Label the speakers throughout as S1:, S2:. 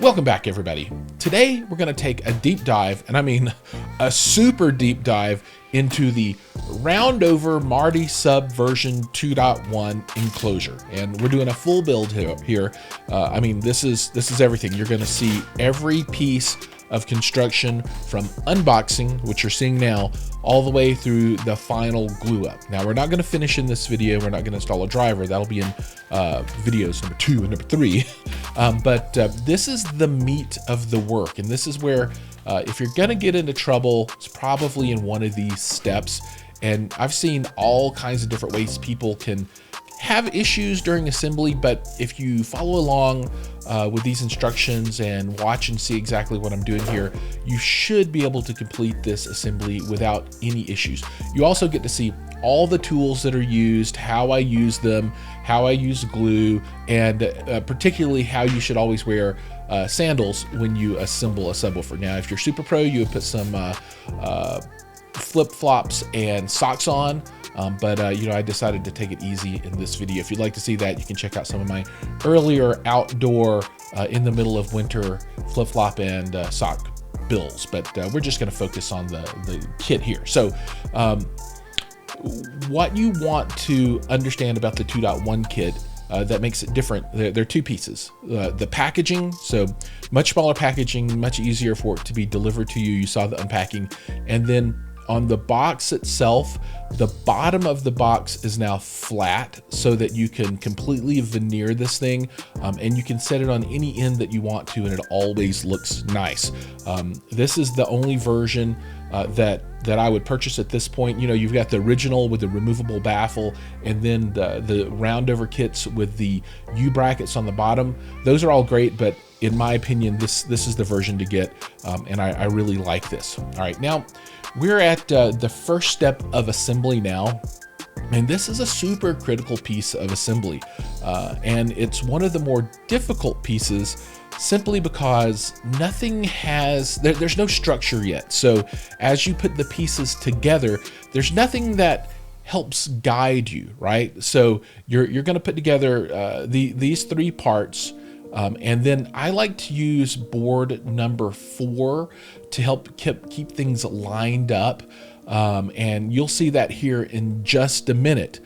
S1: Welcome back, everybody. Today we're going to take a deep dive, and I mean a super deep dive, into the roundover Marty Sub version 2.1 enclosure, and we're doing a full build here. I mean, this is everything. You're going to see every piece of construction from unboxing, which you're seeing now, all the way through the final glue up. Now, we're not going to finish in this video. We're not going to install a driver. That'll be in videos number 2 and number 3. But this is the meat of the work, and this is where if you're going to get into trouble, it's probably in one of these steps. And I've seen all kinds of different ways people can have issues during assembly, but if you follow along with these instructions and watch and see exactly what I'm doing here, you should be able to complete this assembly without any issues. You also get to see all the tools that are used, how I use them, how I use glue, and particularly how you should always wear sandals when you assemble a subwoofer. Now, if you're super pro, you would put some flip-flops and socks on, but you know, I decided to take it easy in this video. If you'd like to see that, you can check out some of my earlier outdoor in the middle of winter flip-flop and sock builds, but we're just going to focus on the kit here. So what you want to understand about the 2.1 kit that makes it different, there are two pieces. The packaging, so much smaller packaging, much easier for it to be delivered to you. You saw the unpacking. And then on the box itself, the bottom of the box is now flat so that you can completely veneer this thing, and you can set it on any end that you want to, and it always looks nice. This is the only version that I would purchase at this point. You know, you've got the original with the removable baffle, and then the roundover kits with the U brackets on the bottom. Those are all great, but in my opinion, this is the version to get, and I really like this. All right, now we're at the first step of assembly now, and this is a super critical piece of assembly, and it's one of the more difficult pieces simply because there's no structure yet. So as you put the pieces together, there's nothing that helps guide you, right? So you're going to put together these three parts, and then I like to use board number 4 to help keep things lined up. And you'll see that here in just a minute.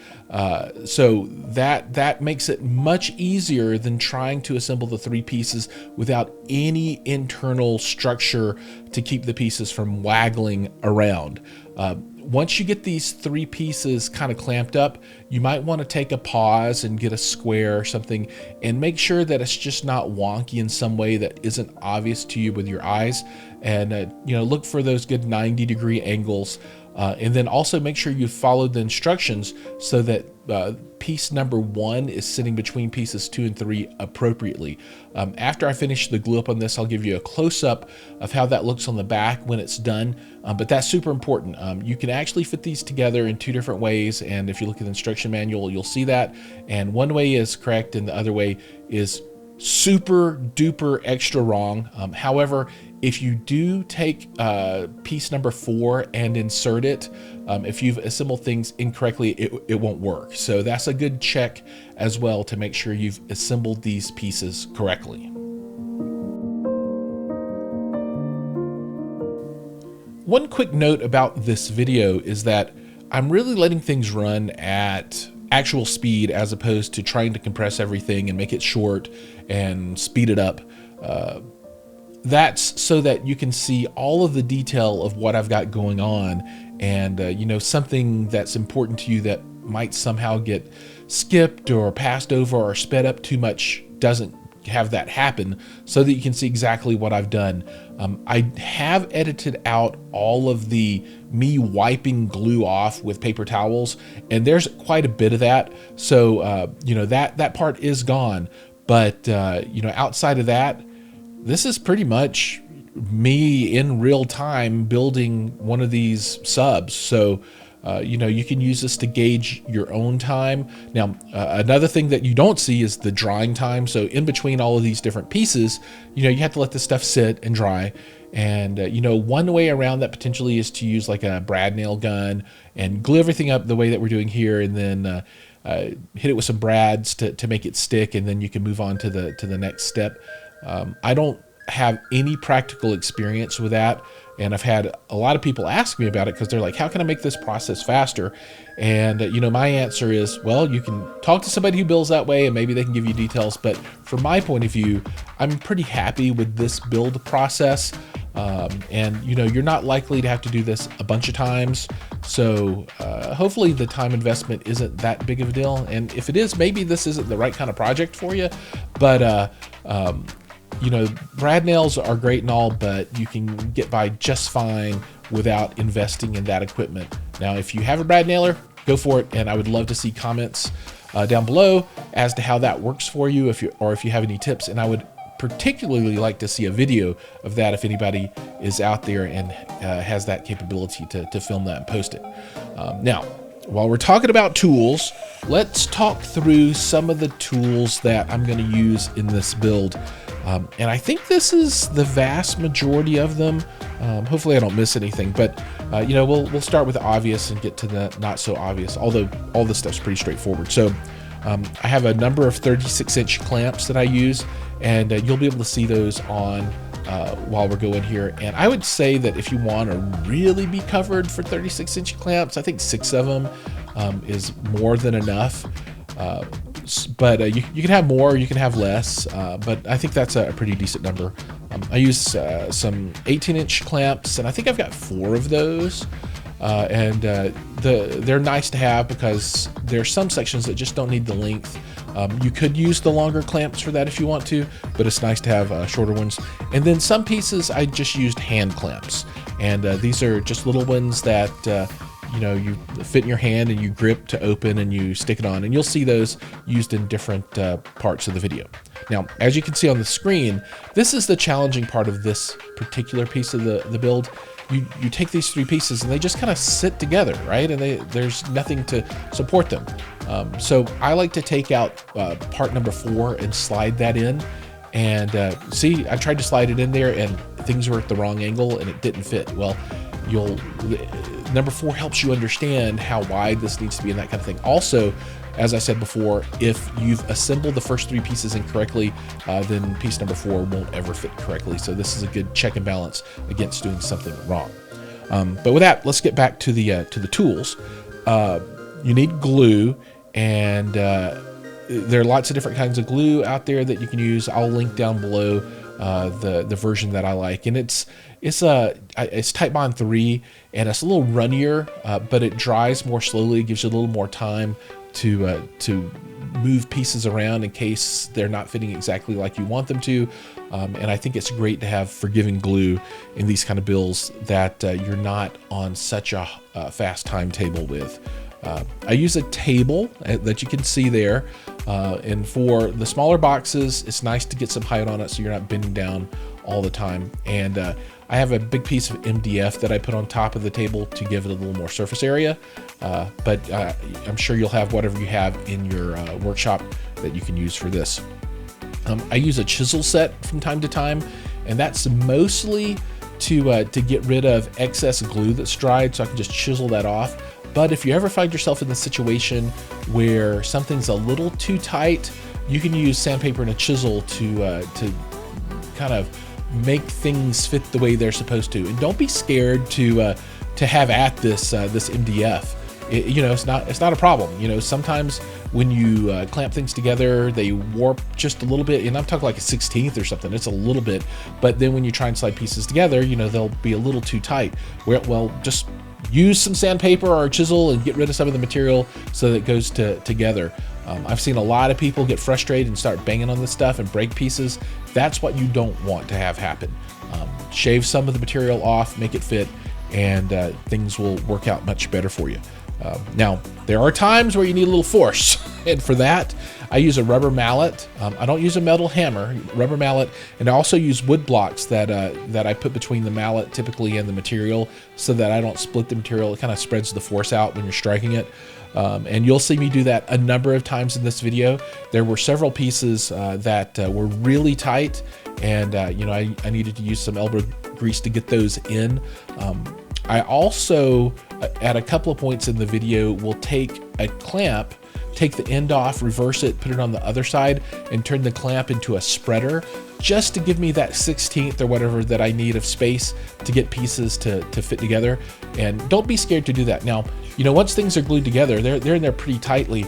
S1: So that makes it much easier than trying to assemble the 3 pieces without any internal structure to keep the pieces from waggling around. Once you get these 3 pieces kind of clamped up, you might want to take a pause and get a square or something and make sure that it's just not wonky in some way that isn't obvious to you with your eyes. And you know, look for those good 90-degree angles, and then also make sure you followed the instructions so that piece number 1 is sitting between pieces 2 and 3 appropriately. After I finish the glue up on this, I'll give you a close-up of how that looks on the back when it's done, but that's super important. You can actually fit these together in 2 different ways, and if you look at the instruction manual, you'll see that, and one way is correct and the other way is super duper extra wrong. However, if you do take piece number 4 and insert it, if you've assembled things incorrectly, it won't work. So that's a good check as well to make sure you've assembled these pieces correctly. One quick note about this video is that I'm really letting things run at actual speed as opposed to trying to compress everything and make it short and speed it up. That's so that you can see all of the detail of what I've got going on, and you know, something that's important to you that might somehow get skipped or passed over or sped up too much doesn't have that happen, so that you can see exactly what I've done. I have edited out all of the me wiping glue off with paper towels, and there's quite a bit of that, so you know, that part is gone. But you know, outside of that, this is pretty much me in real time building one of these subs. So you know, you can use this to gauge your own time. Now, another thing that you don't see is the drying time. So in between all of these different pieces, you know, you have to let this stuff sit and dry. And you know, one way around that potentially is to use like a brad nail gun and glue everything up the way that we're doing here, and then hit it with some brads to make it stick, and then you can move on to the next step. I don't have any practical experience with that. And I've had a lot of people ask me about it because they're like, how can I make this process faster? And, my answer is, well, you can talk to somebody who builds that way and maybe they can give you details. But from my point of view, I'm pretty happy with this build process. And you're not likely to have to do this a bunch of times. So hopefully the time investment isn't that big of a deal. And if it is, maybe this isn't the right kind of project for you. But brad nails are great and all, but you can get by just fine without investing in that equipment. Now, if you have a brad nailer, go for it. And I would love to see comments down below as to how that works for you, if you have any tips. And I would particularly like to see a video of that if anybody is out there and has that capability to film that and post it. Now, while we're talking about tools, let's talk through some of the tools that I'm going to use in this build. And I think this is the vast majority of them. Hopefully I don't miss anything, but we'll start with the obvious and get to the not so obvious, although all this stuff's pretty straightforward. So I have a number of 36-inch clamps that I use, and you'll be able to see those on while we're going here. And I would say that if you want to really be covered for 36-inch clamps, I think 6 of them is more than enough. But you can have more, you can have less, but I think that's a pretty decent number. I use some 18-inch clamps, and I think I've got 4 of those. They're nice to have because there's some sections that just don't need the length. You could use the longer clamps for that if you want to, but it's nice to have shorter ones. And then some pieces I just used hand clamps, and these are just little ones that you fit in your hand and you grip to open and you stick it on, and you'll see those used in different parts of the video. Now, as you can see on the screen, this is the challenging part of this particular piece of the build. You take these 3 pieces and they just kind of sit together, right? And there's nothing to support them. So I like to take out part number 4 and slide that in. And see, I tried to slide it in there and things were at the wrong angle and it didn't fit. Well, number 4 helps you understand how wide this needs to be and that kind of thing. Also, as I said before, if you've assembled the first 3 pieces incorrectly, then piece number 4 won't ever fit correctly. So this is a good check and balance against doing something wrong. But with that, let's get back to the tools. You need glue, and there are lots of different kinds of glue out there that you can use. I'll link down below the version that I like, and it's Type Bond 3, and it's a little runnier, but it dries more slowly. It gives you a little more time to move pieces around in case they're not fitting exactly like you want them to. And I think it's great to have forgiving glue in these kind of builds that you're not on such a fast timetable with. I use a table that you can see there, and for the smaller boxes, it's nice to get some height on it so you're not bending down all the time. And I have a big piece of MDF that I put on top of the table to give it a little more surface area, but I'm sure you'll have whatever you have in your workshop that you can use for this. I use a chisel set from time to time, and that's mostly to get rid of excess glue that's dried, so I can just chisel that off. But if you ever find yourself in the situation where something's a little too tight, you can use sandpaper and a chisel to kind of make things fit the way they're supposed to. And don't be scared to have at this MDF. It's not a problem. Sometimes when you clamp things together, they warp just a little bit, and I'm talking like a 1/16 or something. It's a little bit, but then when you try and slide pieces together, they'll be a little too tight. Well, just use some sandpaper or a chisel and get rid of some of the material so that it goes together. I've seen a lot of people get frustrated and start banging on this stuff and break pieces. That's what you don't want to have happen. Shave some of the material off, make it fit, and things will work out much better for you. Now, there are times where you need a little force, and for that, I use a rubber mallet. I don't use a metal hammer, rubber mallet, and I also use wood blocks that I put between the mallet typically and the material so that I don't split the material. It kind of spreads the force out when you're striking it. And you'll see me do that a number of times in this video. There were several pieces that were really tight, and I needed to use some elbow grease to get those in. I also, at a couple of points in the video, will take a clamp take the end off, reverse it, put it on the other side, and turn the clamp into a spreader, just to give me that 16th or whatever that I need of space to get pieces to fit together. And don't be scared to do that. Now, you know, once things are glued together, they're in there pretty tightly,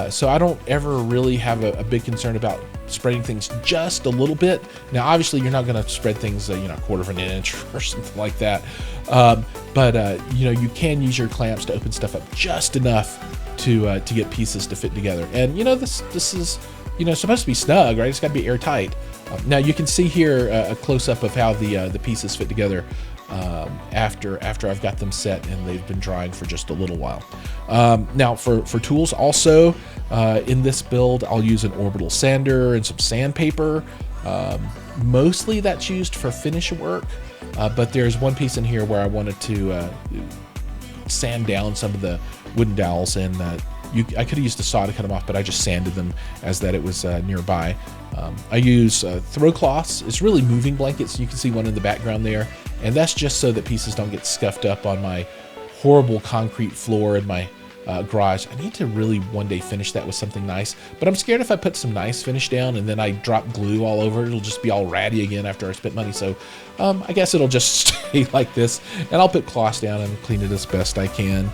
S1: so I don't ever really have a big concern about spreading things just a little bit. Now, obviously, you're not going to spread things, you know, 1/4 of an inch or something like that. But you know, you can use your clamps to open stuff up just enough to get pieces to fit together. And you know, this is, you know, supposed to be snug, right? It's got to be airtight. Now you can see here a close-up of how the pieces fit together after I've got them set and they've been drying for just a little while. Now for tools also, in this build, I'll use an orbital sander and some sandpaper. Mostly that's used for finish work, but there's one piece in here where I wanted to sand down some of the wooden dowels, and I could have used the saw to cut them off, but I just sanded them as that it was nearby. I use throw cloths. It's really moving blankets. You can see one in the background there, and that's just so that pieces don't get scuffed up on my horrible concrete floor in my garage. I need to really one day finish that with something nice, but I'm scared if I put some nice finish down and then I drop glue all over it, it'll just be all ratty again after I spent money. So I guess it'll just stay like this, and I'll put cloths down and clean it as best I can.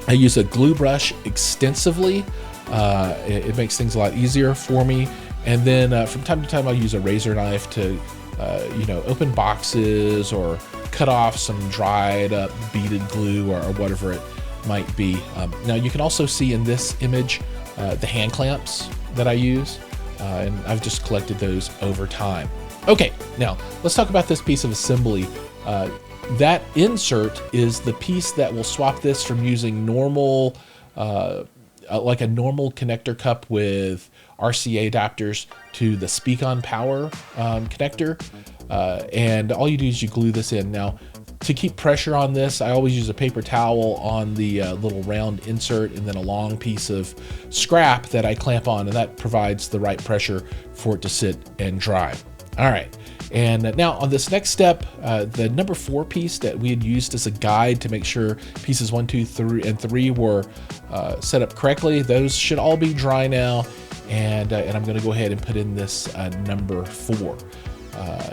S1: I use a glue brush extensively. It makes things a lot easier for me. And then from time to time, I'll use a razor knife to, you know, open boxes or cut off some dried up beaded glue or whatever it might be. Now you can also see in this image the hand clamps that I use, and I've just collected those over time. Okay, now let's talk about this piece of assembly. That insert is the piece that will swap this from using normal, like a normal connector cup with RCA adapters to the speakon power connector. And all you do is you glue this in. Now, to keep pressure on this, I always use a paper towel on the little round insert, and then a long piece of scrap that I clamp on, and that provides the right pressure for it to sit and dry. All right. And now on this next step, the number 4 piece that we had used as a guide to make sure pieces 1, 2, 3, and 3 were set up correctly, those should all be dry now. And I'm going to go ahead and put in this number 4.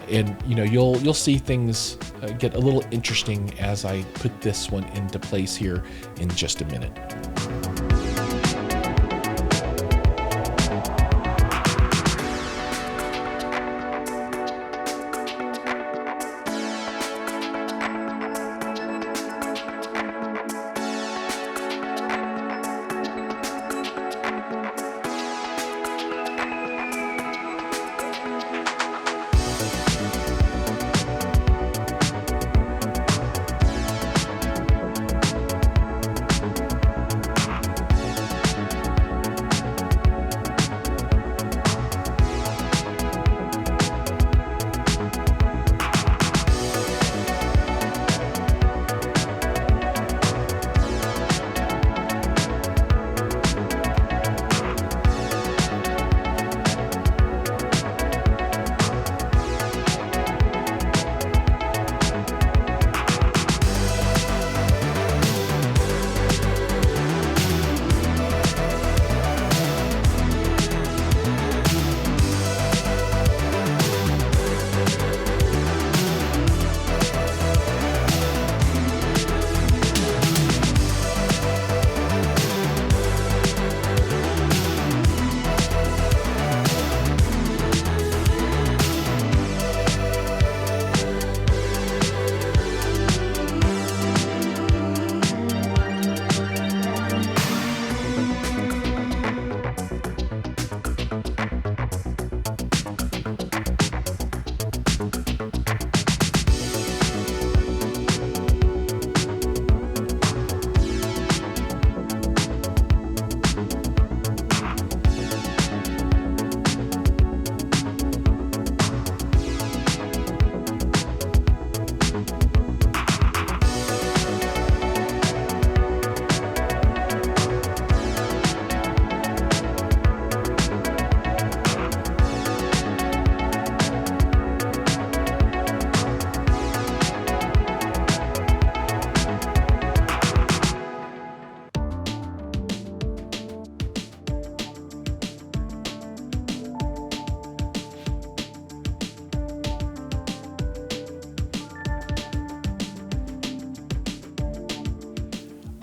S1: And you know, you'll see things get a little interesting as I put this one into place here in just a minute.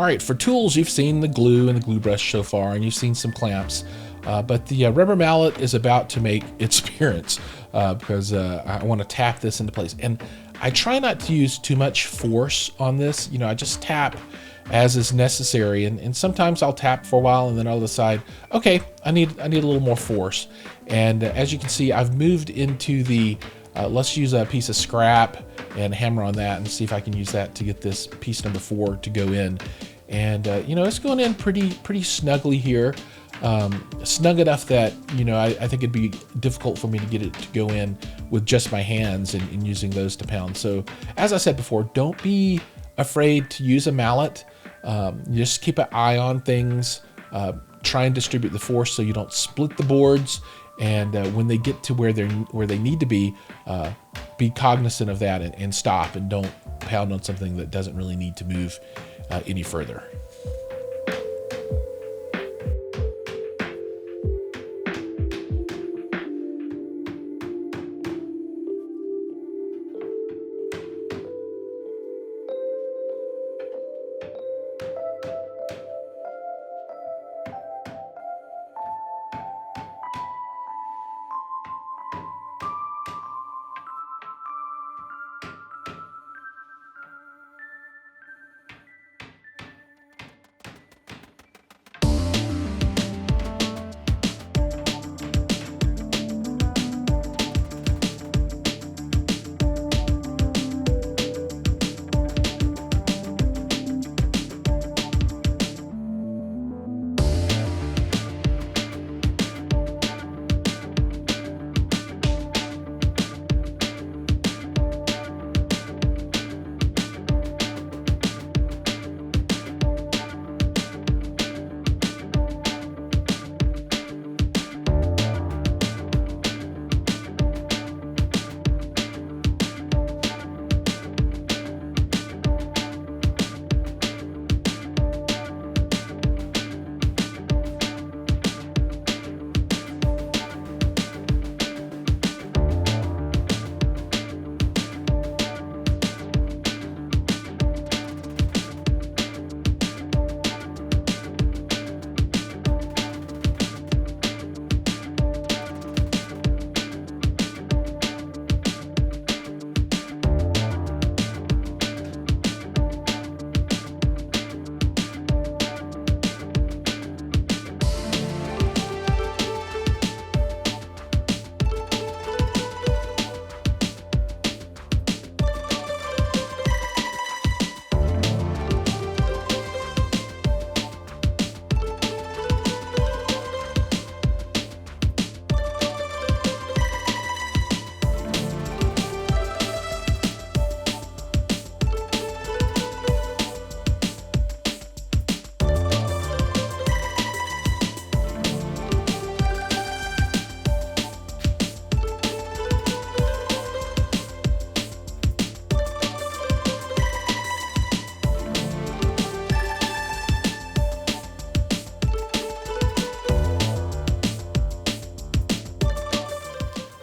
S1: All right, for tools, you've seen the glue and the glue brush so far, and you've seen some clamps, but the rubber mallet is about to make its appearance because I want to tap this into place. And I try not to use too much force on this. I just tap as is necessary, and sometimes I'll tap for a while and then I'll decide, okay, I need a little more force. And as you can see, I've moved into the let's use a piece of scrap and hammer on that and see if I can use that to get this piece number 4 to go in. And it's going in pretty snugly here, snug enough that I think it'd be difficult for me to get it to go in with just my hands and using those to pound. So as I said before, don't be afraid to use a mallet. Just keep an eye on things. Try and distribute the force so you don't split the boards. And when they get to where they need to be cognizant of that and stop, and don't pound on something that doesn't really need to move any further.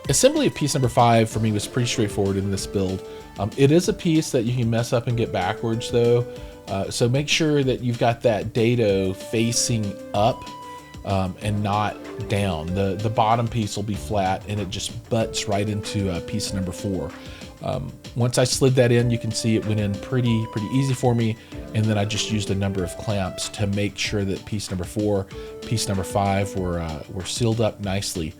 S1: Assembly of piece number 5 for me was pretty straightforward in this build. It is a piece that you can mess up and get backwards though, so make sure that you've got that dado facing up and not down. The bottom piece will be flat and it just butts right into piece number 4. Once I slid that in, you can see it went in pretty easy for me, and then I just used a number of clamps to make sure that piece number 4, piece number 5 were sealed up nicely.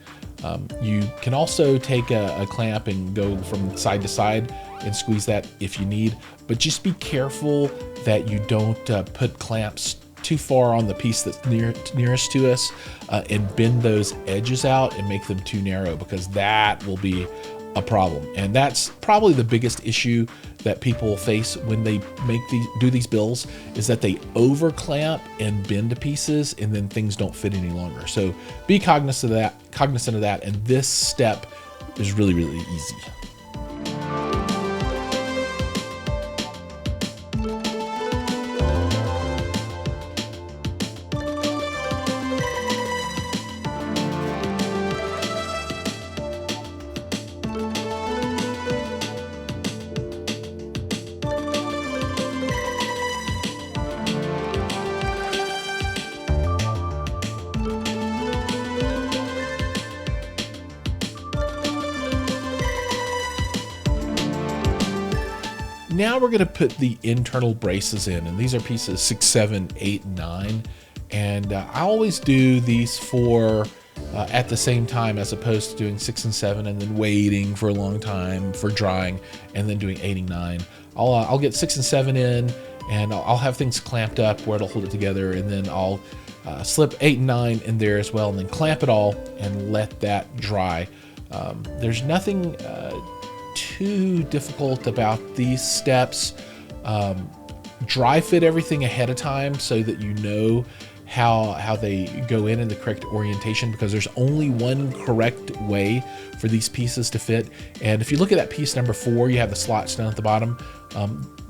S1: You can also take a clamp and go from side to side and squeeze that if you need, but just be careful that you don't put clamps too far on the piece that's nearest to us and bend those edges out and make them too narrow, because that will be a problem. And that's probably the biggest issue that people face when they do these builds, is that they over clamp and bend to pieces and then things don't fit any longer. So be cognizant of that, and this step is really easy. Now we're going to put the internal braces in, and these are pieces 6, 7, 8, 9. And I always do these 4 at the same time, as opposed to doing 6 and 7 and then waiting for a long time for drying and then doing 8 and 9. I'll get 6 and 7 in, and I'll have things clamped up where it'll hold it together, and then I'll slip 8 and 9 in there as well, and then clamp it all and let that dry. There's nothing too difficult about these steps. Dry fit everything ahead of time so that you know how they go in the correct orientation, because there's only one correct way for these pieces to fit. And if you look at that piece number 4, you have the slots down at the bottom.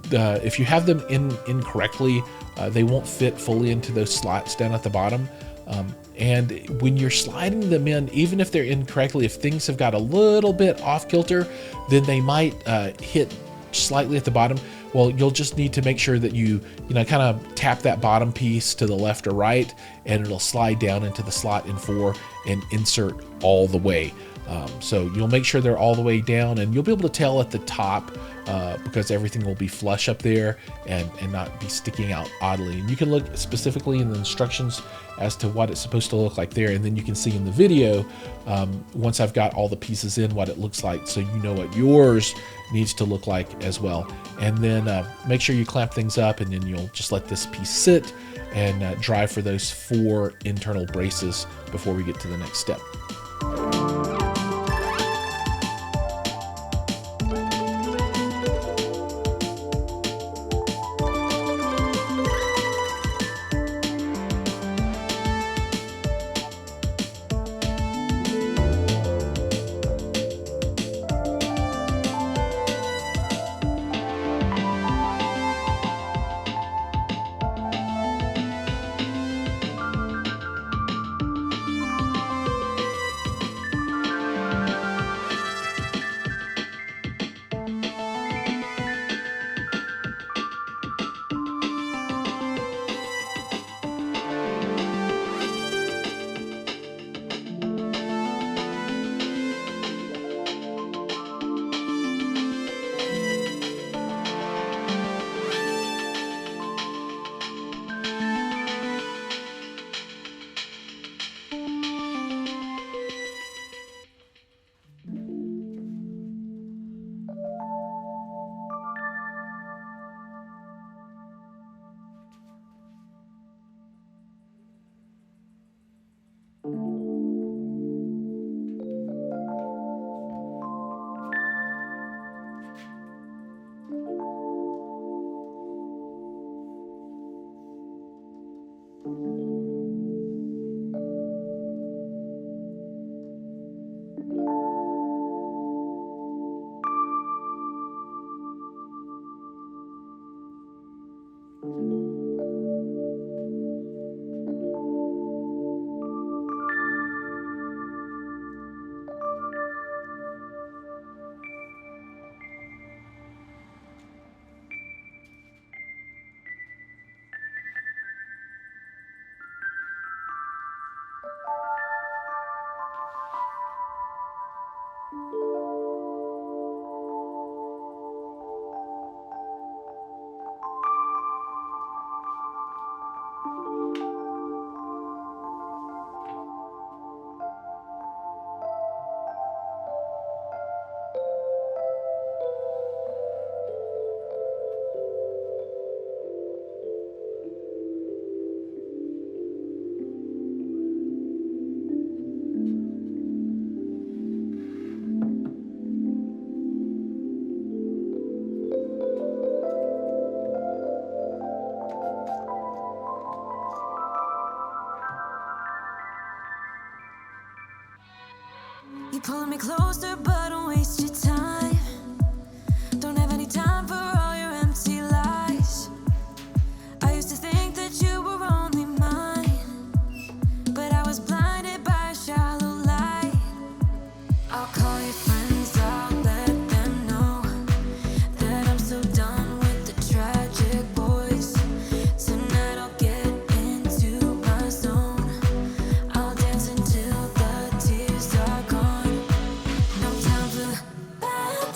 S1: If you have them in incorrectly, they won't fit fully into those slots down at the bottom. And when you're sliding them in, even if they're incorrectly, if things have got a little bit off kilter, then they might hit slightly at the bottom. Well, you'll just need to make sure that you kind of tap that bottom piece to the left or right, and it'll slide down into the slot in 4 and insert all the way. So you'll make sure they're all the way down, and you'll be able to tell at the top because everything will be flush up there and not be sticking out oddly. And you can look specifically in the instructions as to what it's supposed to look like there, and then you can see in the video once I've got all the pieces in what it looks like, so you know what yours needs to look like as well. And then make sure you clamp things up, and then you'll just let this piece sit and dry for those 4 internal braces before we get to the next step.
S2: You're pulling me closer, but don't waste your time. Don't have any time for all your empty lies. I used to think that you were only mine, but I was blinded by a shallow light. I'll call your friends, I'll let them know that I'm so done with the tragic boys. Tonight I'll get into my zone. I'll dance until the tears are gone. No time for bad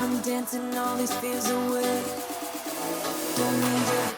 S2: I'm dancing all these fears away. Don't need it.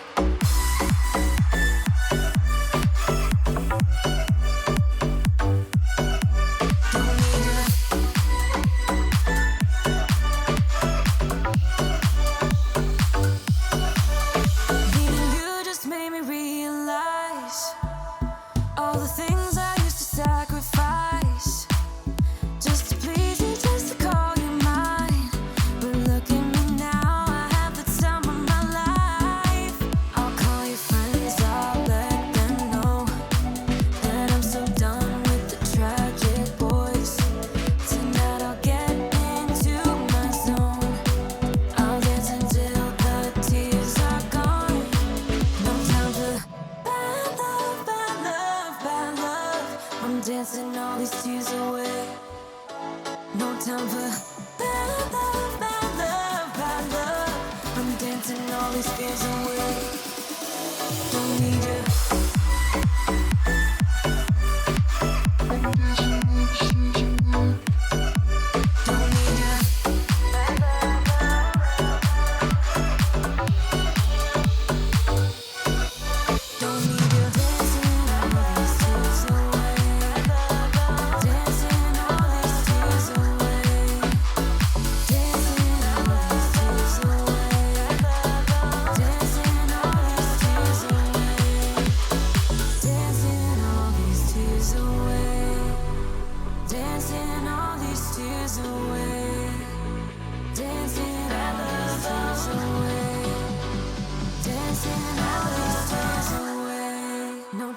S2: Dancing all these tears away. No time for bad love, bad love, bad love. I'm dancing all these fears away. Don't need you.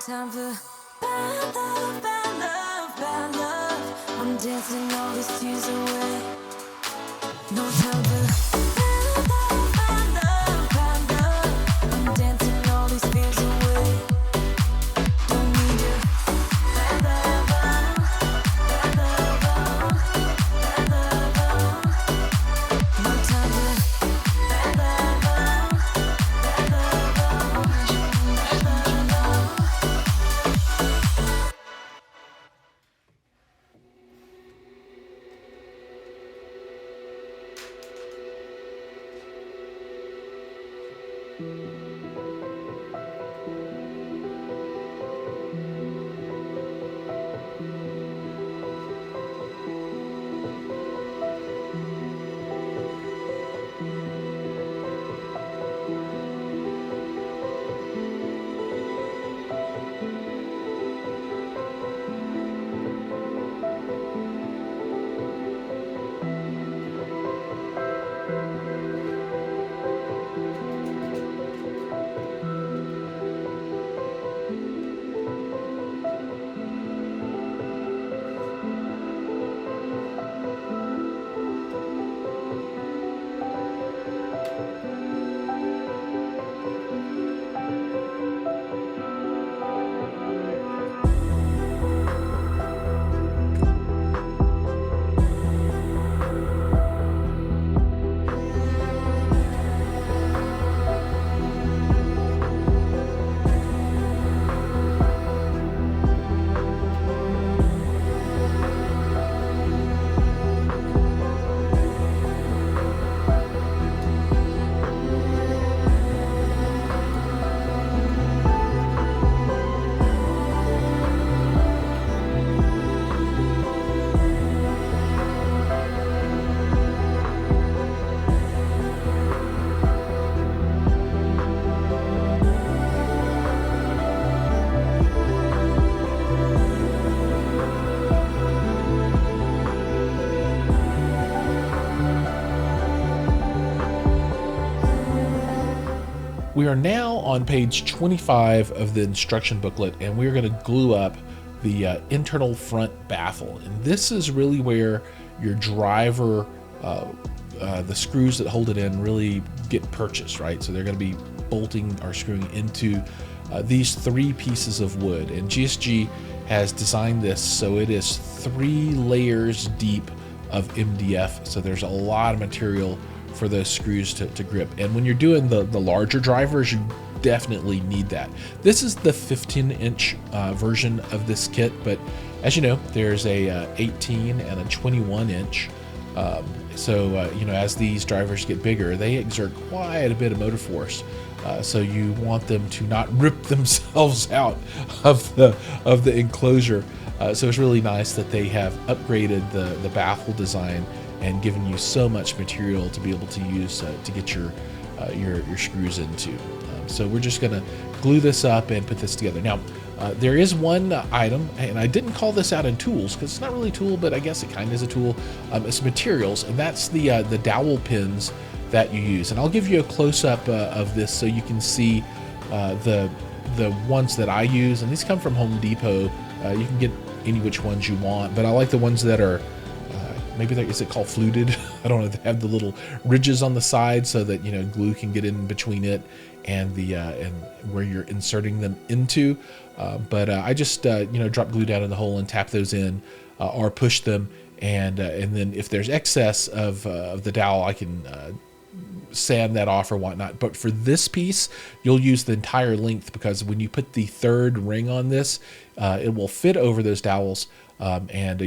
S2: Time for bad love, bad love, bad love. I'm dancing all these tears away. No time for bad love, bad love, bad love. I'm dancing all these fears away. Don't need you. Bad love, bad love, bad love. No time for bad love, bad love, bad love.
S1: We are now on page 25 of the instruction booklet, and we're going to glue up the internal front baffle. And this is really where your driver, the screws that hold it in, really get purchased, right? So they're going to be bolting or screwing into these three pieces of wood. And GSG has designed this so it is 3 layers deep of MDF. So there's a lot of material for those screws to grip. And when you're doing the larger drivers, you definitely need that. This is the 15-inch version of this kit, but as you know, there's a 18 and a 21-inch So, you know, as these drivers get bigger, they exert quite a bit of motor force. So you want them to not rip themselves out of the enclosure. So it's really nice that they have upgraded the baffle design and given you so much material to be able to use to get your screws into. So we're just going to glue this up and put this together. Now, there is one item, and I didn't call this out in tools because it's not really a tool, but I guess it kind of is a tool. It's materials, and that's the dowel pins that you use. And I'll give you a close-up of this so you can see the ones that I use. And these come from Home Depot. You can get any which ones you want, but I like the ones that are maybe is it called fluted? I don't know. They have the little ridges on the side so that, you know, glue can get in between it and the and where you're inserting them into. But I just you know, drop glue down in the hole and tap those in, or push them, and then if there's excess of the dowel, I can sand that off or whatnot. But for this piece, you'll use the entire length, because when you put the third ring on this, it will fit over those dowels, and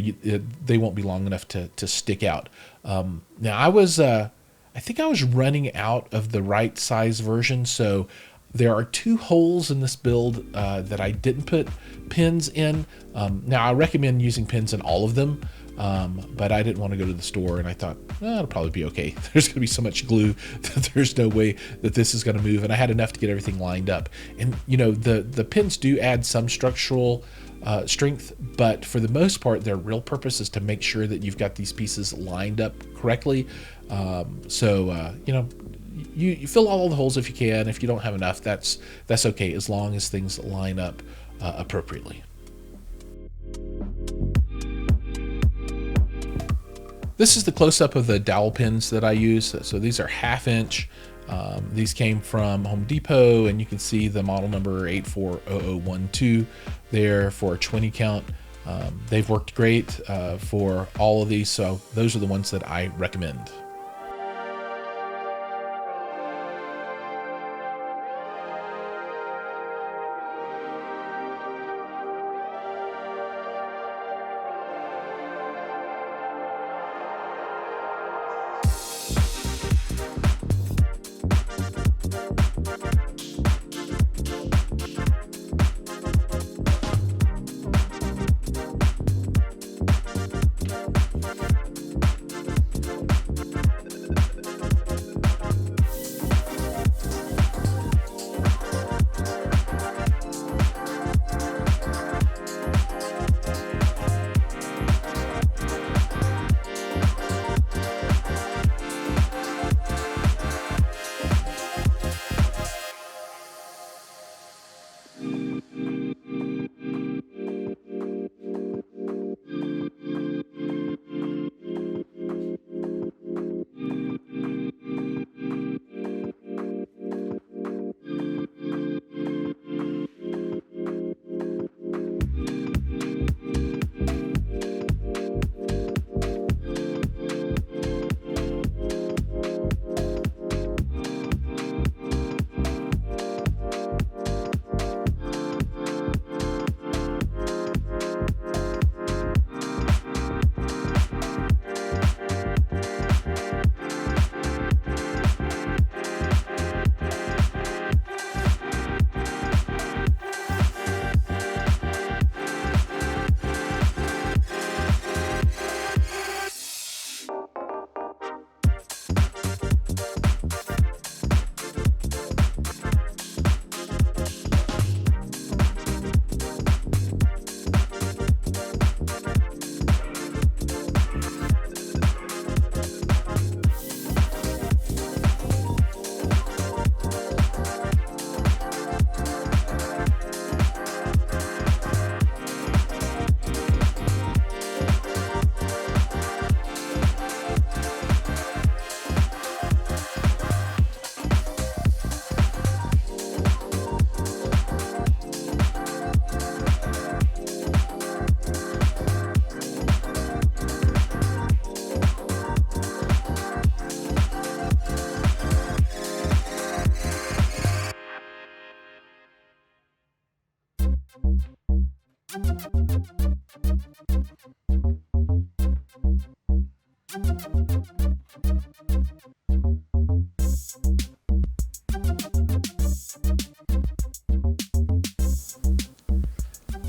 S1: they won't be long enough to stick out. Now I think I was running out of the right size version, so there are 2 holes in this build that I didn't put pins in. Now I recommend using pins in all of them, but I didn't want to go to the store, and I thought, it'll probably be okay. There's going to be so much glue that there's no way that this is going to move, and I had enough to get everything lined up. And you know, the pins do add some structural strength, but for the most part, their real purpose is to make sure that you've got these pieces lined up correctly. You know, you fill all the holes if you can. If you don't have enough, that's okay, as long as things line up appropriately. This is the close-up of the dowel pins that I use. So these are 1/2 inch. These came from Home Depot, and you can see the model number 840012 there for a 20 count. They've worked great for all of these, so those are the ones that I recommend.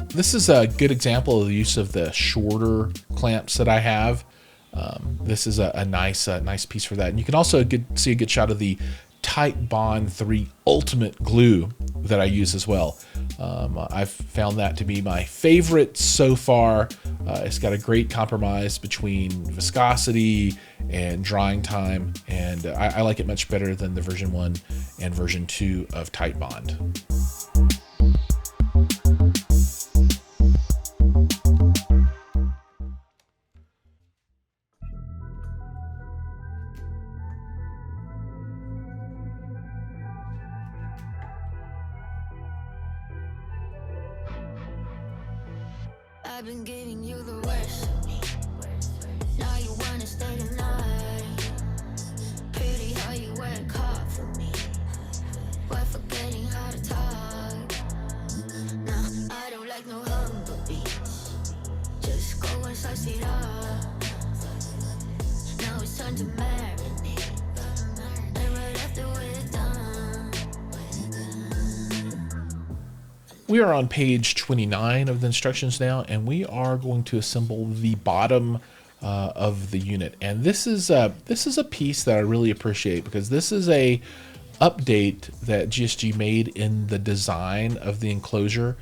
S1: This is a good example of the use of the shorter clamps that I have. This is a nice piece for that. And you can also see a good shot of the Tight Bond 3 Ultimate glue that I use as well. I've found that to be my favorite so far. It's got a great compromise between viscosity and drying time, and I like it much better than the version 1 and version 2 of Tight Bond.
S2: I've been giving you the worst. Now you wanna stay the night. Pretty how you work hard for me, but forgetting how to talk. Nah, I don't like no humble beats. Just go and slice it up. Now it's time to marinate. And right after we're done.
S1: We are on page 29 of the instructions now, and we are going to assemble the bottom of the unit. And this is a piece that I really appreciate, because this is a update that GSG made in the design of the enclosure.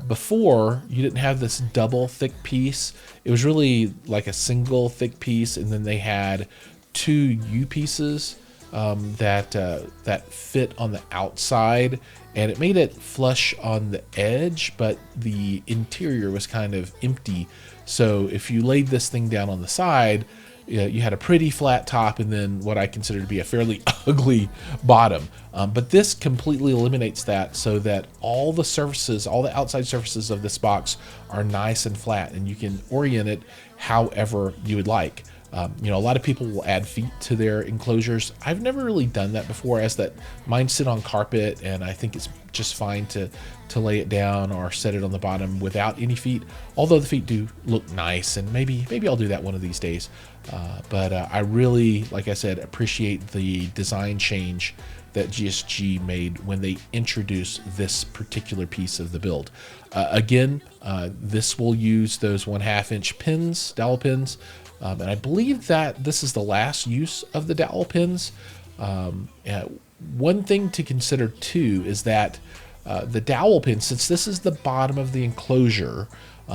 S1: Before, you didn't have this double thick piece. It was really like a single thick piece, and then they had two U pieces that fit on the outside, and it made it flush on the edge, but the interior was kind of empty. So if you laid this thing down on the side, you had a pretty flat top and then what I consider to be a fairly ugly bottom. But this completely eliminates that, so that all the surfaces, all the outside surfaces of this box are nice and flat, and you can orient it however you would like. You know, a lot of people will add feet to their enclosures. I've never really done that before, as that mine sit on carpet, and I think it's just fine to lay it down or set it on the bottom without any feet, although the feet do look nice, and maybe I'll do that one of these days. But I really, like I said, appreciate the design change that GSG made when they introduced this particular piece of the build. Again, this will use those 1/2 inch pins, dowel pins, and I believe that this is the last use of the dowel pins. One thing to consider too is that the dowel pin, since this is the bottom of the enclosure,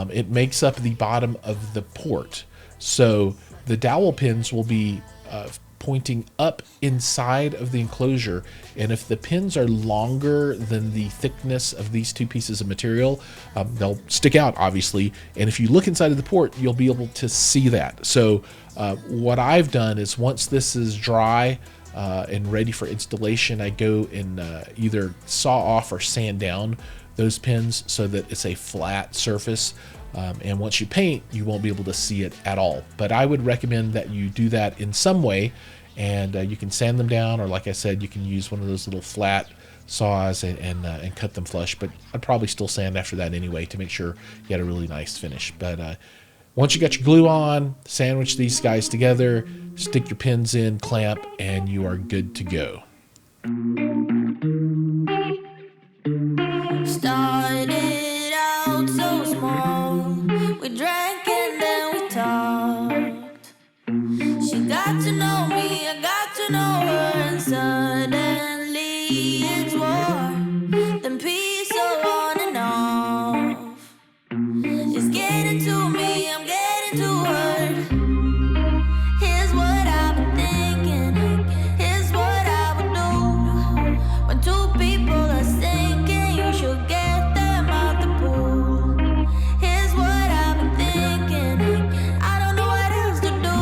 S1: it makes up the bottom of the port. So the dowel pins will be pointing up inside of the enclosure, and if the pins are longer than the thickness of these two pieces of material, they'll stick out, obviously, and if you look inside of the port, you'll be able to see that. So what I've done is, once this is dry and ready for installation, I go and either saw off or sand down those pins so that it's a flat surface. And once you paint, you won't be able to see it at all. But I would recommend that you do that in some way, and you can sand them down, or like I said, you can use one of those little flat saws and cut them flush. But I'd probably still sand after that anyway to make sure you had a really nice finish. But once you got your glue on, sandwich these guys together, stick your pins in, clamp, and you are good to go.
S2: Started out so small, we drank and then we talked. She got to know me, I got to know her, and suddenly it's war. Then peace are on and off. It's getting to me, I'm getting to her. Here's what I've been thinking, here's what I would do. When two people are sinking, you should get them out the pool. Here's what I've been thinking, I don't know what else to do.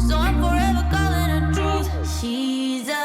S2: So I'm forever calling her truth. She's a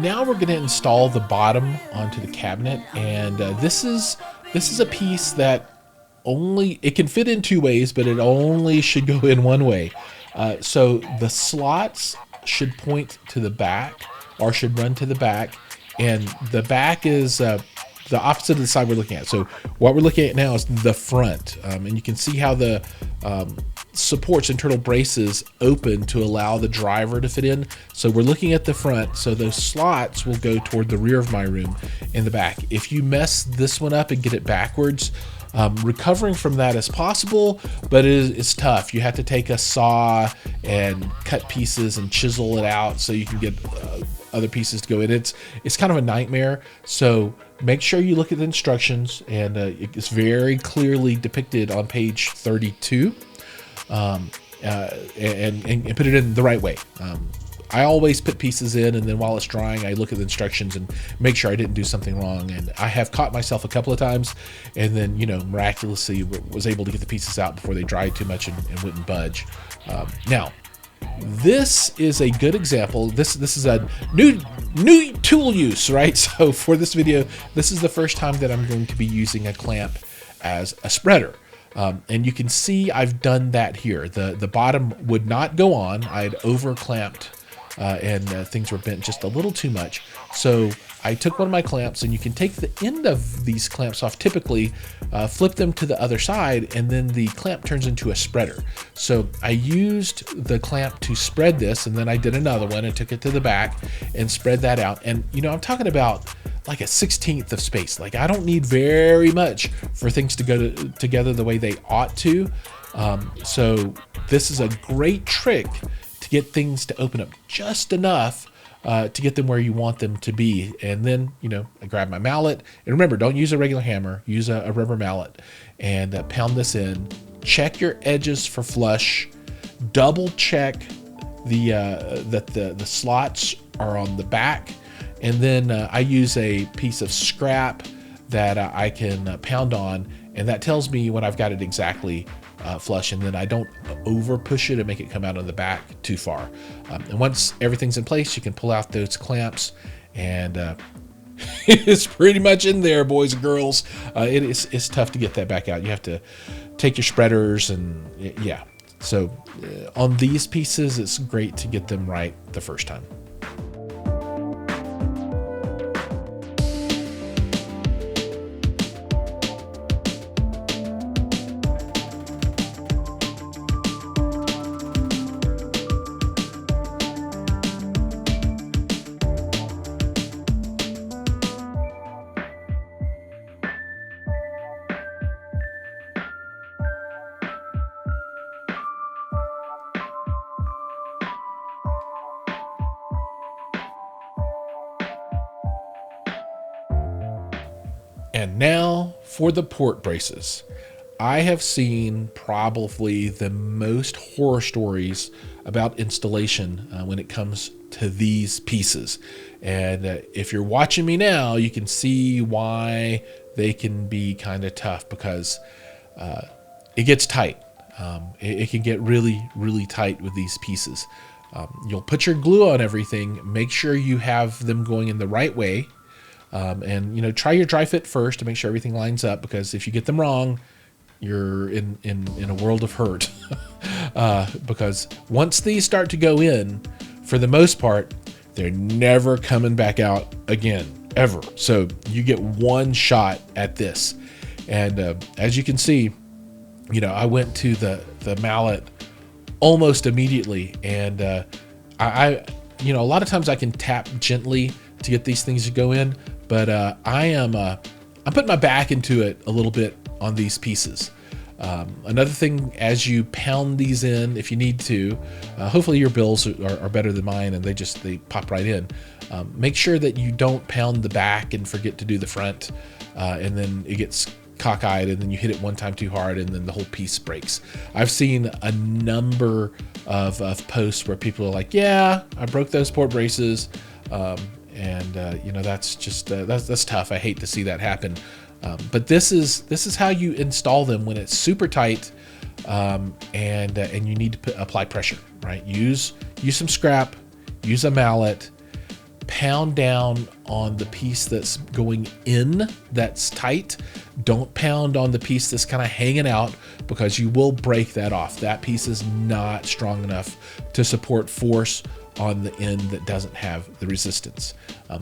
S1: Now we're going to install the bottom onto the cabinet, and this is a piece that it can fit in 2 ways, but it only should go in 1 way. So the slots should point to the back, or should run to the back, and the back is the opposite of the side we're looking at. So what we're looking at now is the front, and you can see how the supports, internal braces, open to allow the driver to fit in. So we're looking at the front, so those slots will go toward the rear of my room in the back. If you mess this one up and get it backwards, recovering from that is possible, but it's tough. You have to take a saw and cut pieces and chisel it out so you can get other pieces to go in. It's kind of a nightmare. So make sure you look at the instructions, and it's very clearly depicted on page 32, and put it in the right way. I always put pieces in, and then while it's drying, I look at the instructions and make sure I didn't do something wrong. And I have caught myself a couple of times, and then, miraculously was able to get the pieces out before they dried too much and wouldn't budge. Now, this is a good example. This is a new tool use, right? So for this video, this is the first time that I'm going to be using a clamp as a spreader. And you can see I've done that here. The bottom would not go on. I had over clamped, and things were bent just a little too much. So I took one of my clamps, and you can take the end of these clamps off, typically flip them to the other side, and then the clamp turns into a spreader. So I used the clamp to spread this, and then I did another one and took it to the back and spread that out. And I'm talking about like a 1/16 of space. Like, I don't need very much for things to go together the way they ought to. So this is a great trick to get things to open up just enough to get them where you want them to be. And then, I grab my mallet, and remember, don't use a regular hammer, use a rubber mallet, and pound this in. Check your edges for flush. Double check that the slots are on the back. And then I use a piece of scrap that I can pound on, and that tells me when I've got it exactly flush, and then I don't over push it and make it come out on the back too far. And once everything's in place, you can pull out those clamps, and it's pretty much in there, boys and girls. It's tough to get that back out. You have to take your spreaders, and yeah. So on these pieces, it's great to get them right the first time. And now for the port braces. I have seen probably the most horror stories about installation when it comes to these pieces. And if you're watching me now, you can see why they can be kind of tough, because it gets tight. It can get really, really tight with these pieces. You'll put your glue on everything, make sure you have them going in the right way. And try your dry fit first to make sure everything lines up, because if you get them wrong, you're in a world of hurt. Because once these start to go in, for the most part, they're never coming back out again, ever. So you get one shot at this. And as you can see, I went to the mallet almost immediately, and I a lot of times I can tap gently to get these things to go in. But I'm putting my back into it a little bit on these pieces. Another thing, as you pound these in, if you need to, hopefully your bills are better than mine and they pop right in. Make sure that you don't pound the back and forget to do the front, and then it gets cockeyed, and then you hit it one time too hard, and then the whole piece breaks. I've seen a number of posts where people are like, "Yeah, I broke those port braces." And that's just that's tough. I hate to see that happen, but this is how you install them when it's super tight, and you need to apply pressure. Right? Use some scrap, use a mallet, pound down on the piece that's going in, that's tight. Don't pound on the piece that's kind of hanging out, because you will break that off. That piece is not strong enough to support force on the end that doesn't have the resistance.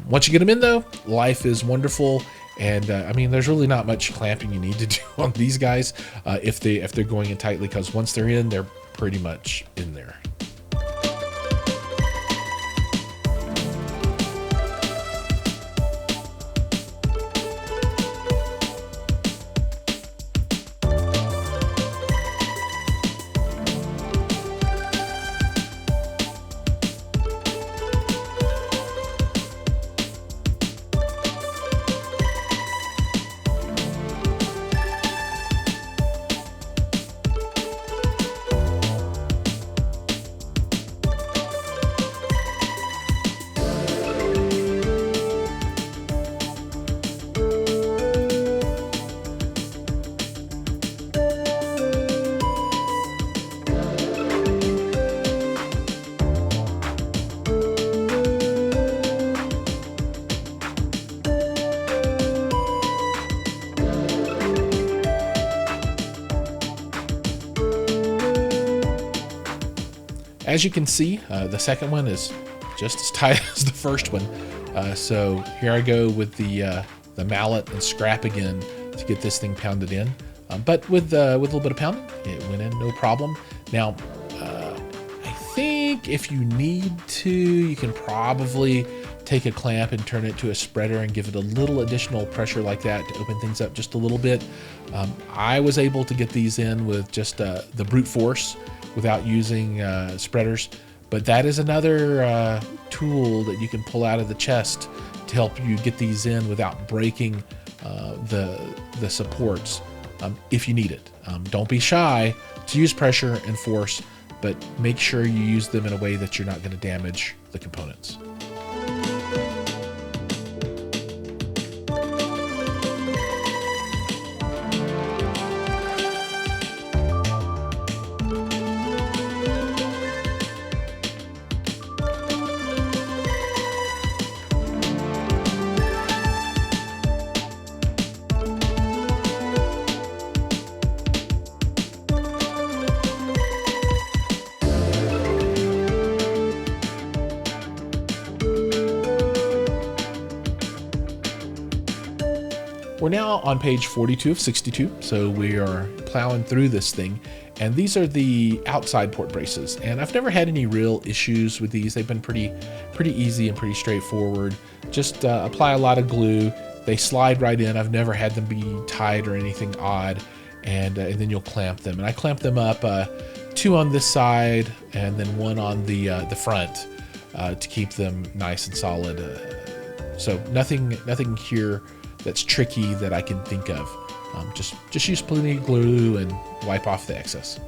S1: Once you get them in though, life is wonderful. And I mean, there's really not much clamping you need to do on these guys if they're going in tightly, because once they're in, they're pretty much in there. As you can see, the second one is just as tight as the first one. So here I go with the mallet and scrap again to get this thing pounded in. But with a little bit of pounding, it went in no problem. Now, I think if you need to, you can probably take a clamp and turn it to a spreader and give it a little additional pressure like that to open things up just a little bit. I was able to get these in with just the brute force without using spreaders, but that is another tool that you can pull out of the chest to help you get these in without breaking the supports if you need it. Don't be shy to use pressure and force, but make sure you use them in a way that you're not going to damage the components. We're now on page 42 of 62, so we are plowing through this thing, and these are the outside port braces, and I've never had any real issues with these. They've been pretty easy and pretty straightforward. Just apply a lot of glue. They slide right in. I've never had them be tied or anything odd, and then you'll clamp them. And I clamp them up, 2 on this side and then 1 on the front to keep them nice and solid. So nothing here that's tricky that I can think of. Just use plenty of glue and wipe off the excess.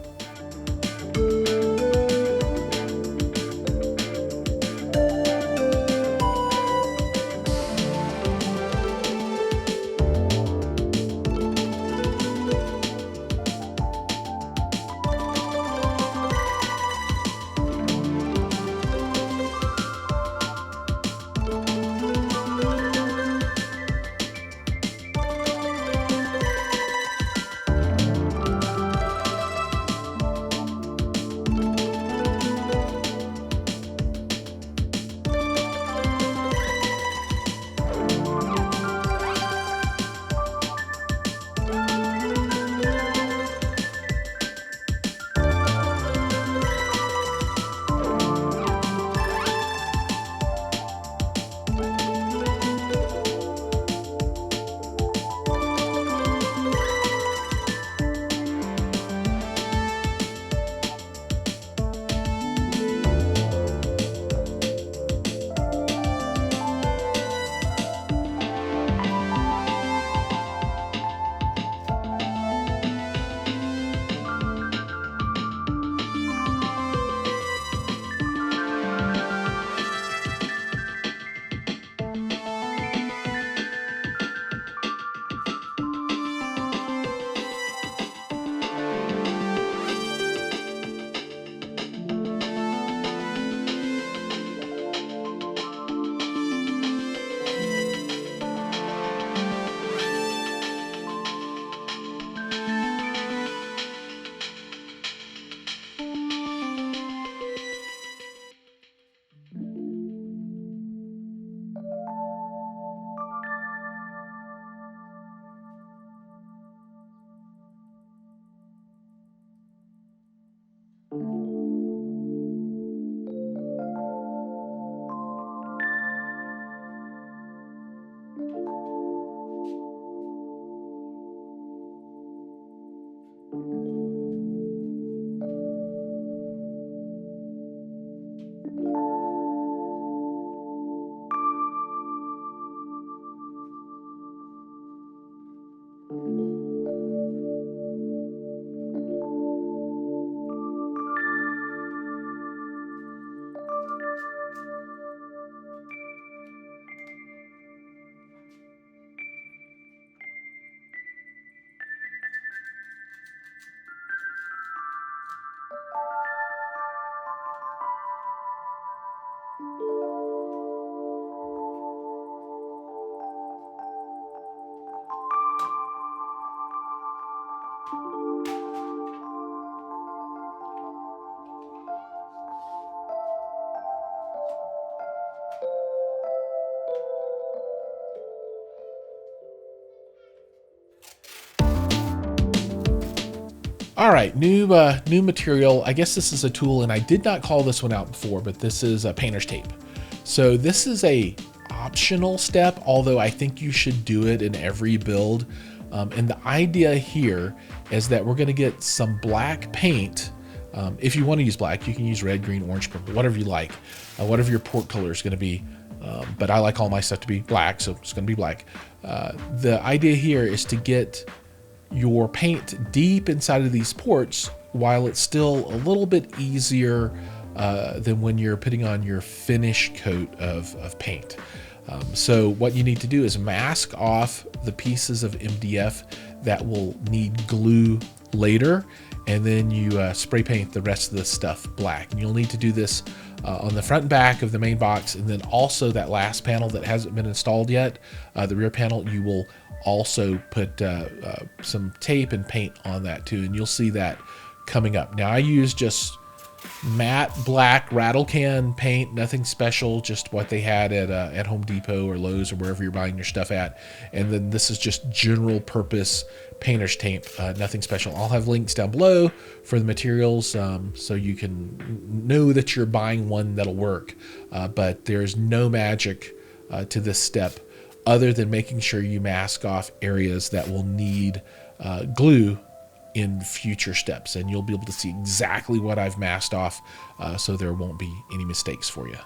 S1: All right, new material. I guess this is a tool, and I did not call this one out before, but this is a painter's tape. So this is a optional step, although I think you should do it in every build. And the idea here is that we're going to get some black paint. If you want to use black, you can use red, green, orange, purple, whatever you like, whatever your port color is going to be. But I like all my stuff to be black, so it's going to be black. The idea here is to get your paint deep inside of these ports while it's still a little bit easier than when you're putting on your finish coat of paint. So what you need to do is mask off the pieces of MDF that will need glue later, and then you spray paint the rest of the stuff black. And you'll need to do this on the front and back of the main box, and then also that last panel that hasn't been installed yet, the rear panel, you will also put some tape and paint on that too, and you'll see that coming up. Now I use just matte black rattle can paint, nothing special, just what they had at Home Depot or Lowe's or wherever you're buying your stuff at. And then this is just general purpose painter's tape, nothing special. I'll have links down below for the materials, so you can know that you're buying one that'll work. But there's no magic to this step other than making sure you mask off areas that will need glue in future steps, and you'll be able to see exactly what I've masked off, so there won't be any mistakes for you.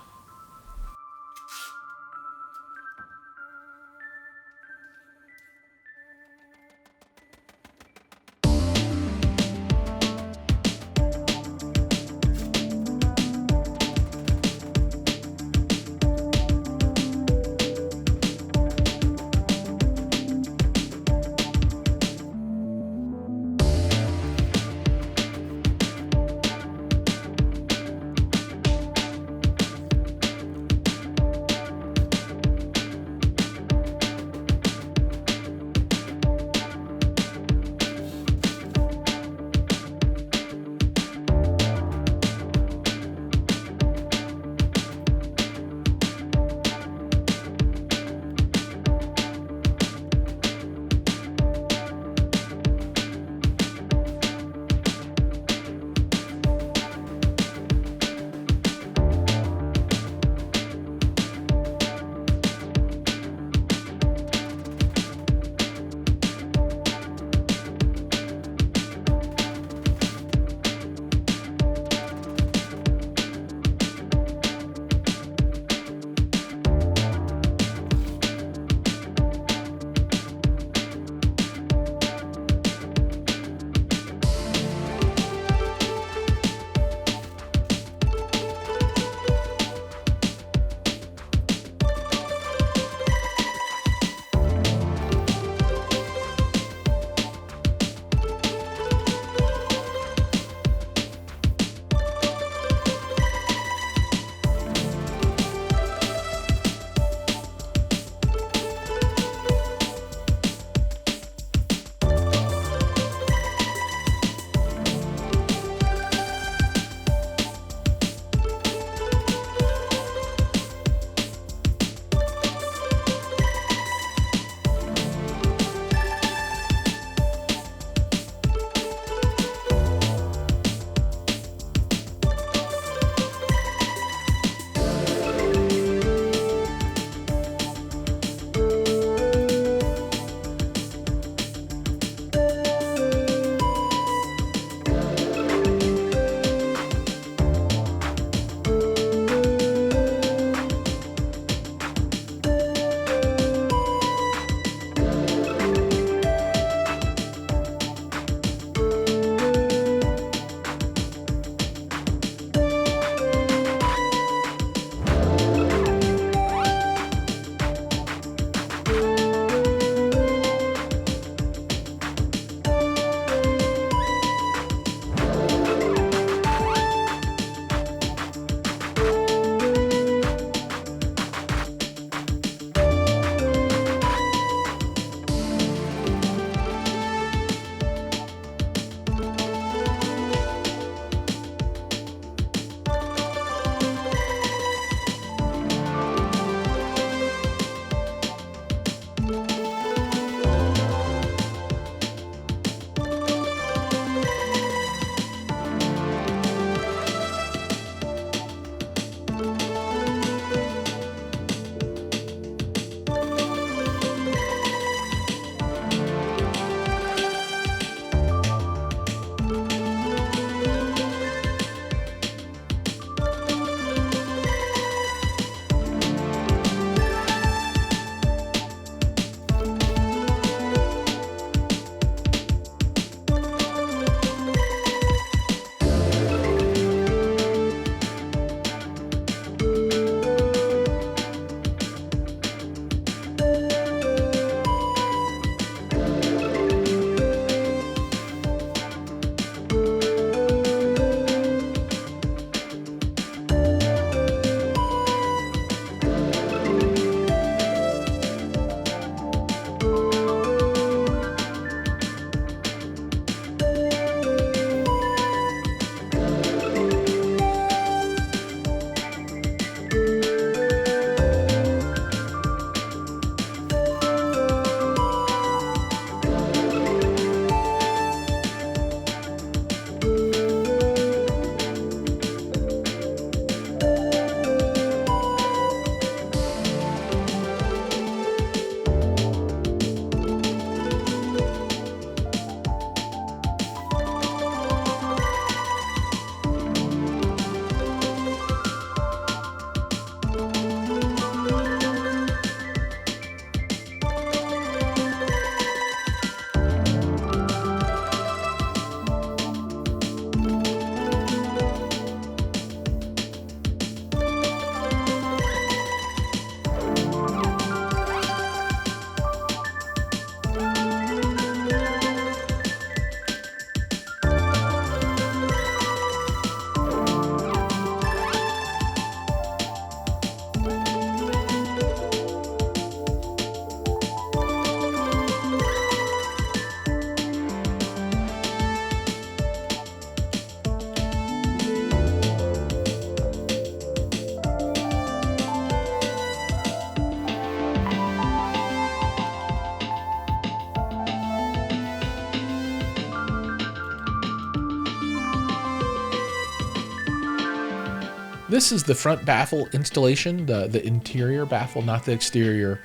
S1: This is the front baffle installation, the interior baffle, not the exterior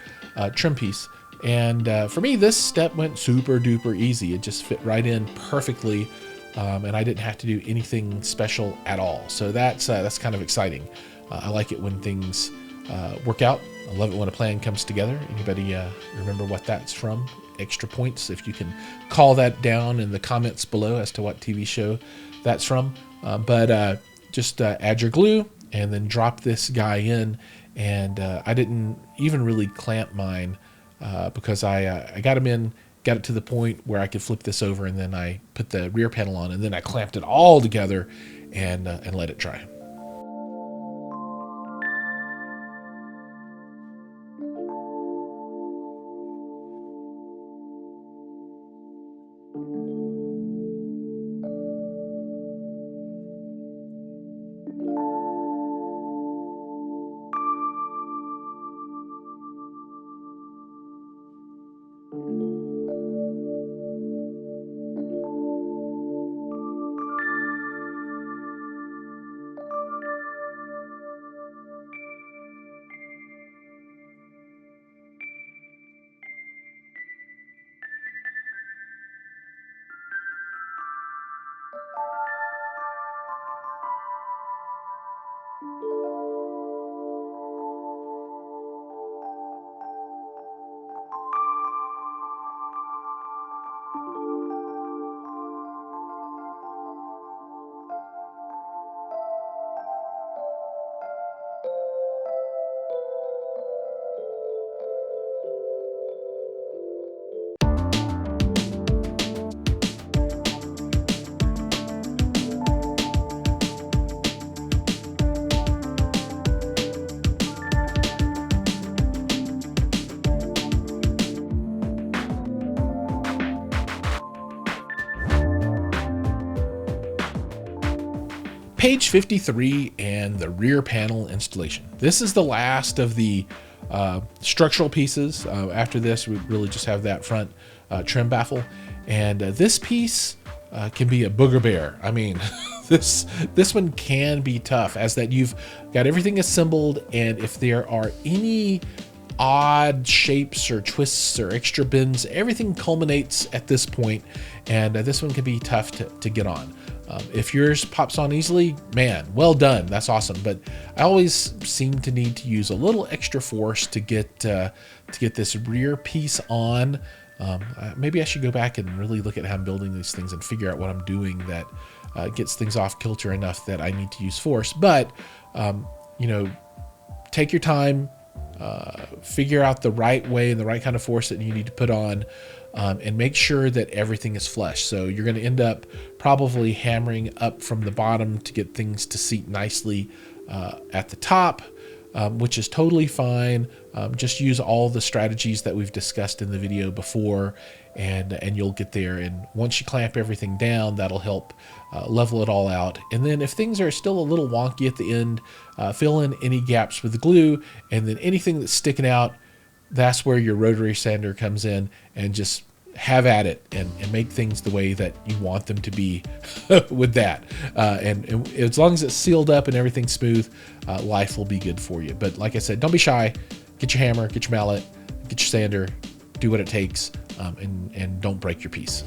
S1: trim piece. And for me, this step went super duper easy. It just fit right in perfectly, and I didn't have to do anything special at all. So that's kind of exciting. I like it when things work out. I love it when a plan comes together. Anybody remember what that's from? Extra points if you can call that down in the comments below as to what TV show that's from. But just add your glue and then drop this guy in. And I didn't even really clamp mine because I got him in, got it to the point where I could flip this over, and then I put the rear panel on, and then I clamped it all together and let it dry. Page 53 and the rear panel installation. This is the last of the structural pieces. After this, we really just have that front trim baffle. And this piece can be a booger bear. I mean, this one can be tough, as that you've got everything assembled, and if there are any odd shapes or twists or extra bends, everything culminates at this point, and this one can be tough to get on. If yours pops on easily, man, well done. That's awesome. But I always seem to need to use a little extra force to get this rear piece on. Maybe I should go back and really look at how I'm building these things and figure out what I'm doing that gets things off kilter enough that I need to use force. But you know, take your time, figure out the right way and the right kind of force that you need to put on. And make sure that everything is flush. So you're going to end up probably hammering up from the bottom to get things to seat nicely at the top, which is totally fine. Just use all the strategies that we've discussed in the video before, and you'll get there. And once you clamp everything down, that'll help level it all out. And then if things are still a little wonky at the end, fill in any gaps with the glue, and then anything that's sticking out, that's where your rotary sander comes in, and just have at it and make things the way that you want them to be with that. And as long as it's sealed up and everything's smooth, life will be good for you. But like I said, don't be shy. Get your hammer, get your mallet, get your sander, do what it takes, and don't break your piece.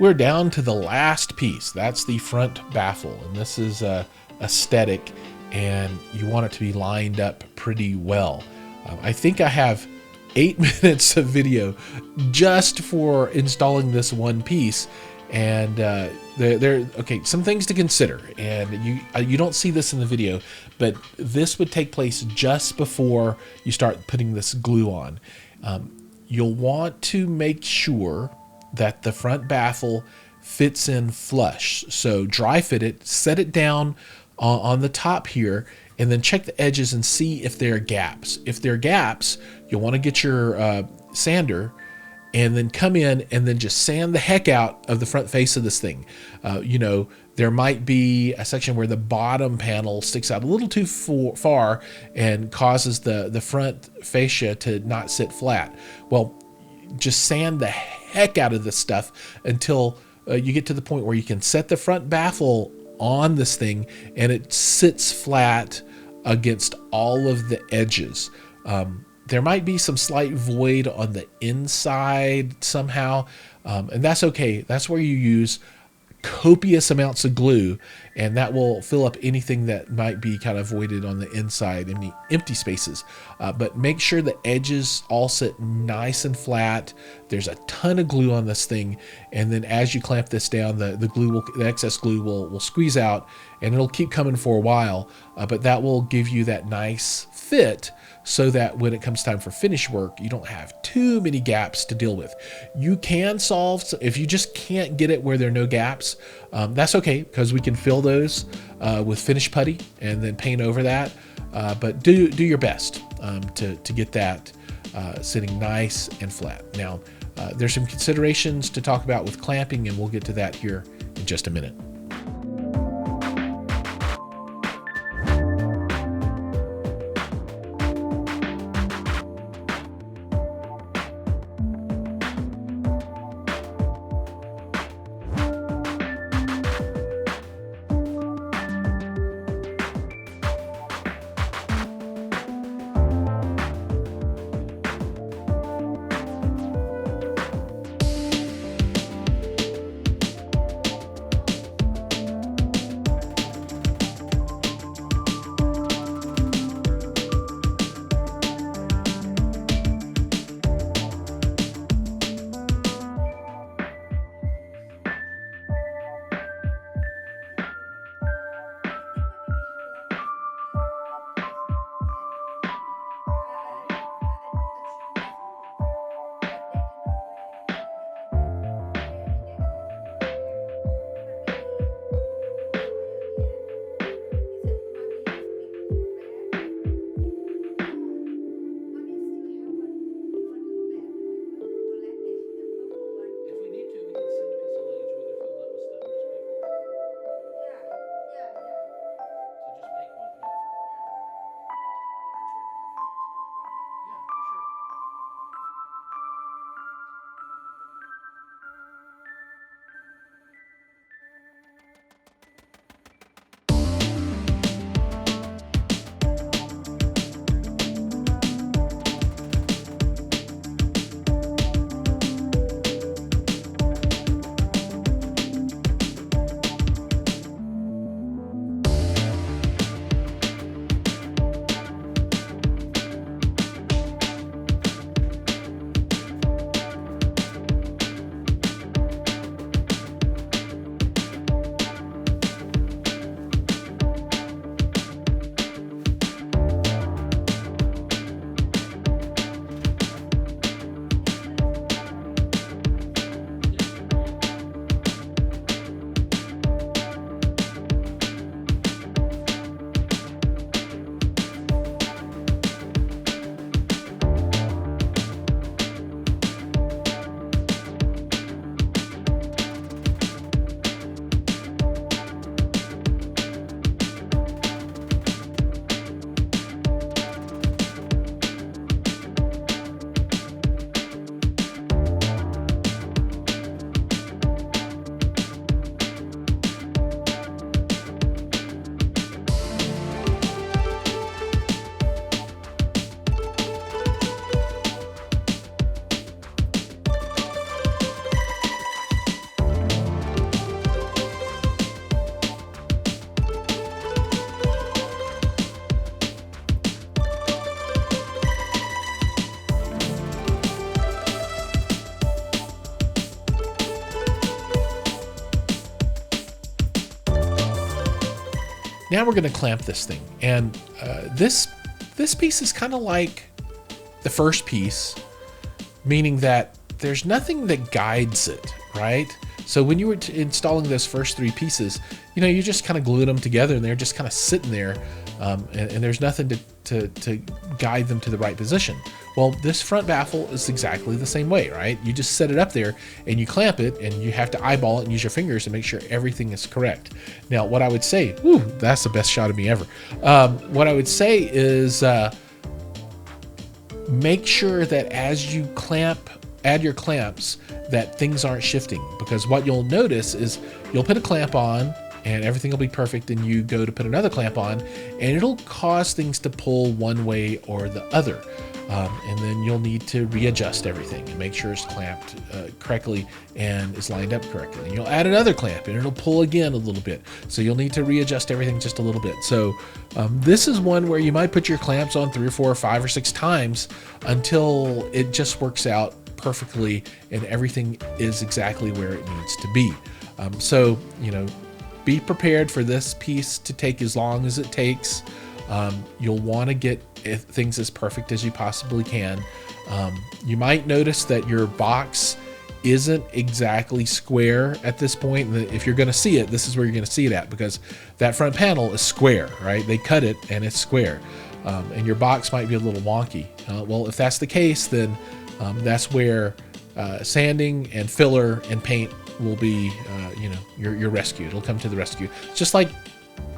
S1: we're down to the last piece. That's the front baffle, and this is aesthetic, and you want it to be lined up pretty well. I think I have 8 minutes of video just for installing this one piece, and okay, some things to consider, and you don't see this in the video, but this would take place just before you start putting this glue on. You'll want to make sure that the front baffle fits in flush. So dry fit it, set it down on the top here, and then check the edges and see if there are gaps. If there are gaps, you'll want to get your sander and then come in and then just sand the heck out of the front face of this thing. You know, there might be a section where the bottom panel sticks out a little too far and causes the front fascia to not sit flat. Well, just sand the heck out of this stuff until you get to the point where you can set the front baffle on this thing and it sits flat against all of the edges. There might be some slight void on the inside somehow, and that's okay. That's where you use copious amounts of glue, and that will fill up anything that might be kind of voided on the inside, any empty spaces. But make sure the edges all sit nice and flat. There's a ton of glue on this thing, and then as you clamp this down, the excess glue will squeeze out, and it'll keep coming for a while. But that will give you that nice fit, so that when it comes time for finish work, you don't have too many gaps to deal with. You can solve, if you just can't get it where there are no gaps, that's okay, because we can fill those with finish putty and then paint over that. But do your best to get that sitting nice and flat. Now, there's some considerations to talk about with clamping, and we'll get to that here in just a minute. Now we're going to clamp this thing. And this piece is kind of like the first piece, meaning that there's nothing that guides it, right? So when you were installing those first 3 pieces, you know, you just kind of glued them together and they're just kind of sitting there, and there's nothing to guide them to the right position. Well, this front baffle is exactly the same way, right? You just set it up there and you clamp it, and you have to eyeball it and use your fingers to make sure everything is correct. Now, what I would say, whew, that's the best shot of me ever. What I would say is make sure that as you add your clamps, that things aren't shifting, because what you'll notice is you'll put a clamp on and everything will be perfect, and you go to put another clamp on and it'll cause things to pull one way or the other. And then you'll need to readjust everything and make sure it's clamped correctly and is lined up correctly. And you'll add another clamp and it'll pull again a little bit. So you'll need to readjust everything just a little bit. So this is one where you might put your clamps on 3 or 4 or 5 or 6 times until it just works out perfectly and everything is exactly where it needs to be. So, you know, be prepared for this piece to take as long as it takes. You'll want to get things as perfect as you possibly can. You might notice that your box isn't exactly square at this point. If you're going to see it, this is where you're going to see it at, because that front panel is square, right? They cut it and it's square, and your box might be a little wonky. Well, if that's the case, then that's where sanding and filler and paint will be, you know, your rescue. It'll come to the rescue. It's just like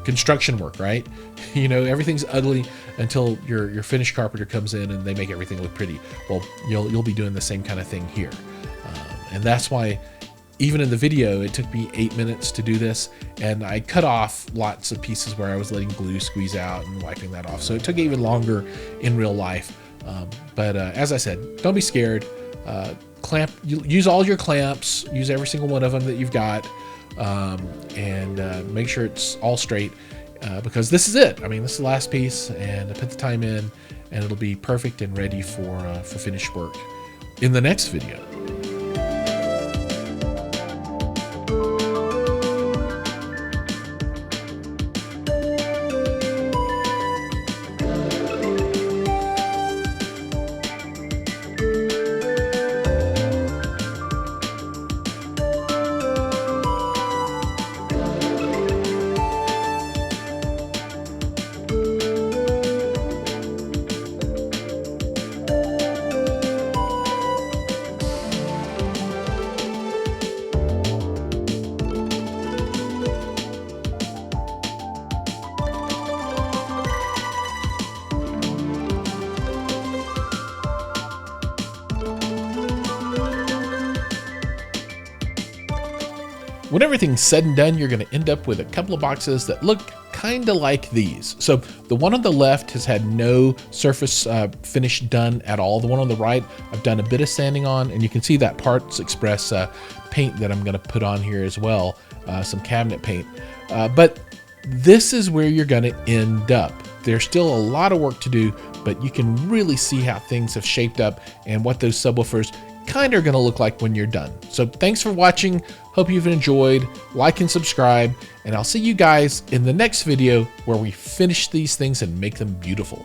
S1: construction work, right? You know, everything's ugly until your finished carpenter comes in and they make everything look pretty. Well, you'll be doing the same kind of thing here, and that's why even in the video it took me 8 minutes to do this, and I cut off lots of pieces where I was letting glue squeeze out and wiping that off, so it took even longer in real life. But as I said, don't be scared. Use all your clamps, use every single one of them that you've got, and make sure it's all straight, because this is it. I mean, this is the last piece, and I put the time in and it'll be perfect and ready for finished work in the next video. When everything's said and done, you're going to end up with a couple of boxes that look kind of like these. So the one on the left has had no surface finish done at all. The one on the right, I've done a bit of sanding on, and you can see that Parts Express paint that I'm going to put on here as well, some cabinet paint. But this is where you're going to end up. There's still a lot of work to do, but you can really see how things have shaped up and what those subwoofers kind of are going to look like when you're done. So thanks for watching. Hope you've enjoyed. Like and subscribe, and I'll see you guys in the next video where we finish these things and make them beautiful.